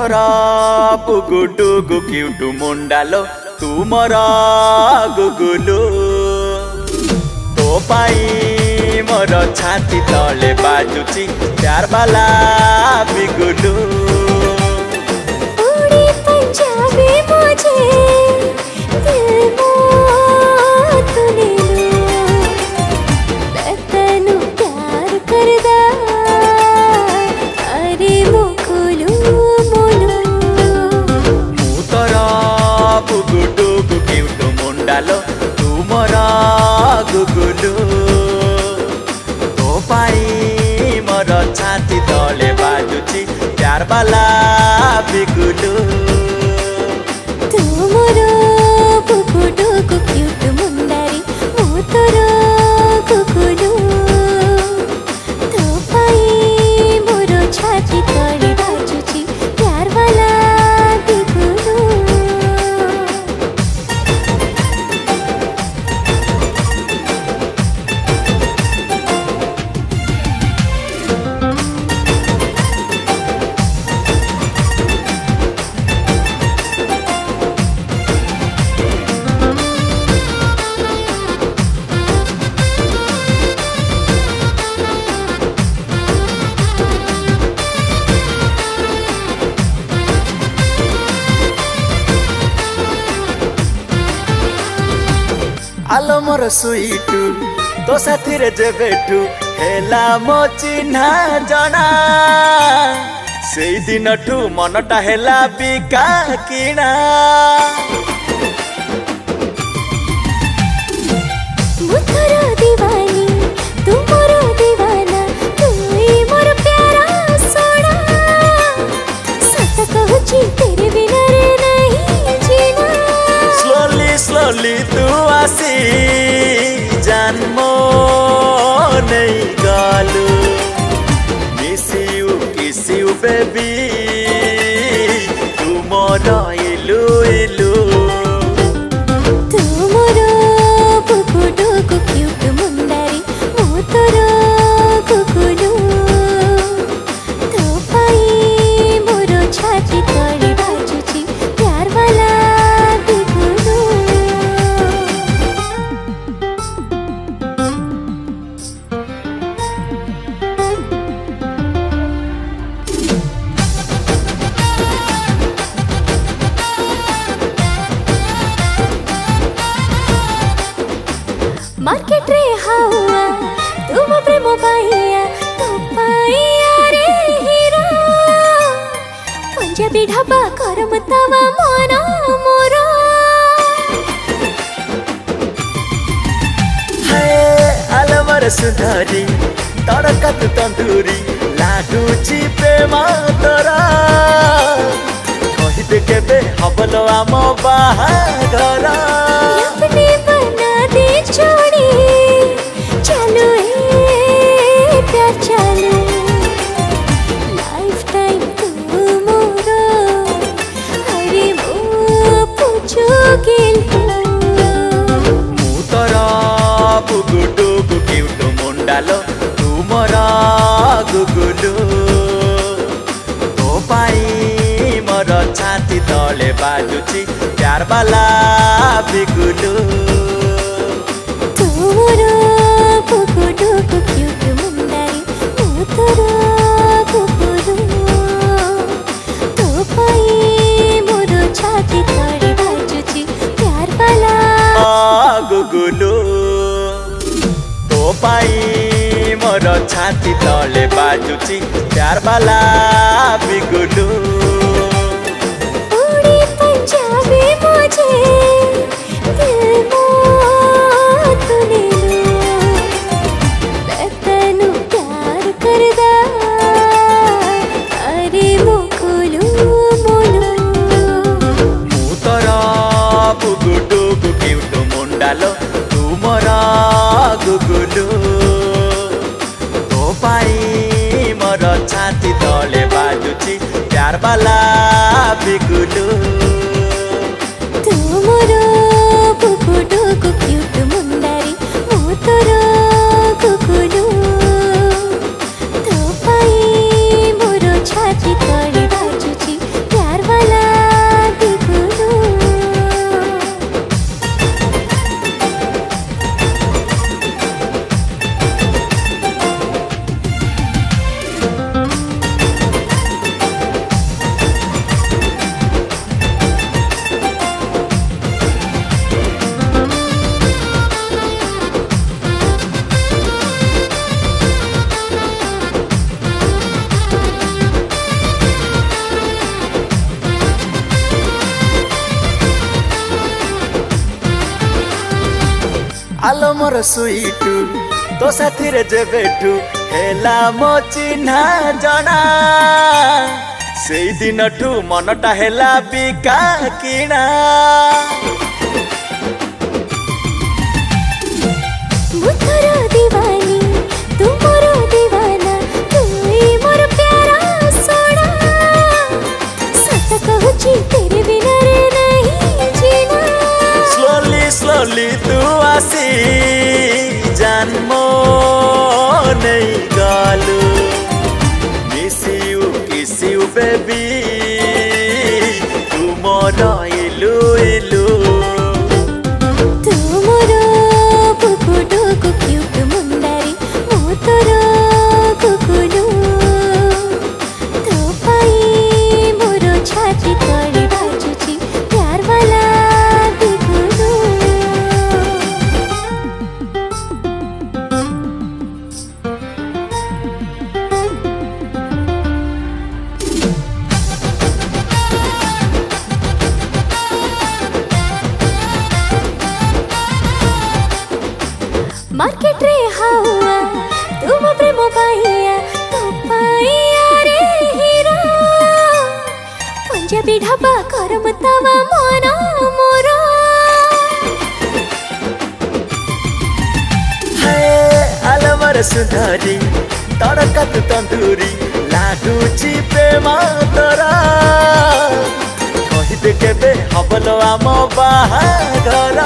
ତୋର ବୁଗୁଡୁ ଗୁକିଉଟୁ ମୁଣ୍ଡାଲୋ ତୁ ମୋର ଗୁଗୁଲୁ ତୋ ପାଇଁ ମୋର ଛାତି ତଳେ ବାଜୁଛି ପ୍ୟାର ବାଲା ବିଗୁଲୁ उड़ी पंजाबी मुझे दिल मो तूने लो मैं तेनू प्यार करदा अरे मोकुलू मोलू ମୁଁ ତୋର ବୁଗୁଡୁ ଗୁକିଉଟୁ ମୁଣ୍ଡାଲୋ ତୁ ମୋର ଗୁଗୁଲୁ ତୋ ପାଇଁ ମୋର ଛାତି ତଳେ ବାଜୁଛି ପ୍ୟାର ବାଲା ବିଗୁଲୁ तू मोरो कुकुडू कुक्यूट मुंडारी मो तोरो कुकुलू तो पाई मोरो छाती तोड़ी बाजुची प्यार वाला बिगुलू आलो मोर सुईटू तो साथी रे जे बेटू हेला मो चिन्हा जना से दिन ठू मनटा हेला बिका किणा मुथरो दीवानी तू मोरो दीवाना तू ही मोर प्यारा सोना सत कहूची तेरे बिना रे नहीं जीना स्लोली स्लोली तू आसी जान मो नहीं गालू मिस यू किस यू बेबी तू मोर इलू इलू तू मोरो कुकुडू कुक्यूट मुंडारी मो तोरो कुकुलू तो पाई मोरो छाती तोड़ी बाजुची प्यार वाला बिगुलू मार्केट रे हाउआ तुम प्रेम पाइया तो पाइया रे हीरो पंजाबी ढाबा करम तवा मोरा मोरा आलमर सुधारी तड़का तू तंदूरी लागुची प्रेम तोरा कहिदे केबे हबलो आम बाहाघर अपने बना दे छोड़ी चलो ए प्यार चलो लाइफ टाइम तू मोरो अरे वो पूछो गिल ମୁଁ ତୋର ବୁଗୁଡୁ ଗୁକିଉଟୁ ମୁଣ୍ଡାଲୋ ତୁ ମୋର ଗୁଗୁଲୁ ତୋ ପାଇଁ ମୋର ଛାତି ତଳେ ବାଜୁଛି ପ୍ୟାର ବାଲା ବିଗୁଲୁ तू मोरो कुकुडू कुक्यूट मुंडारी मो तोरो कुकुलू तो पाई मोरो छाती तोड़ी बाजुची प्यार वाला गुगुलु तो पाई मोर छाती तले बाजुची प्यार बाला बिगुलु उड़ी पंजाबी मुझे दिल मो तूने लो मैं तेनू प्यार करदा अरे मोकुलू मोलू ମୁଁ ତୋର ବୁଗୁଡୁ ଗୁକିଉଟୁ ମୁଣ୍ଡାଲୋ ତୁ ମୋର ଗୁଗୁଲୁ ତୋ ପାଇଁ ମୋର ଛାତି ତଳେ ବାଜୁଛି ପ୍ୟାର ବାଲା ବିଗୁଲୁ तू मोरो कुकुडू कुक्यूट मुंडारी मो तोरो कुकुलू तो पाई मोरो छाती तोड़ी बाजुची प्यार आलो मोर सुइटू तो साथी रे जेबेठू हेला मो चिन्हा जणा सेई दिनठू मनटा हेला बिका किणा मुथरो दीवानी तू मोरो दीवाना तू ही मोर प्यारा सोना सत कहूची तेरे बिना रे नहीं जीना स्लोली स्लोली तू आसी जान मो नहीं गालू मिस यू किस यू बेबी तू मोर इलू इलू तू मोरो कुकुडू कुक्यूट मुंडारी मो तोरो कुकुडू तो पाई मोरो छाती तोड़ी बाजुची प्यार वाला बिगुडू मार्केट रे हाउआ तुम प्रेम पाइया तो पाइया रे हीरो पंजाबी ढाबा करम तवा मोरा मोरा आलमर सुंदरी तड़का तू तंदूरी लागुची प्रेम तोरा कहिदे केबे हबलो आम बाहाघर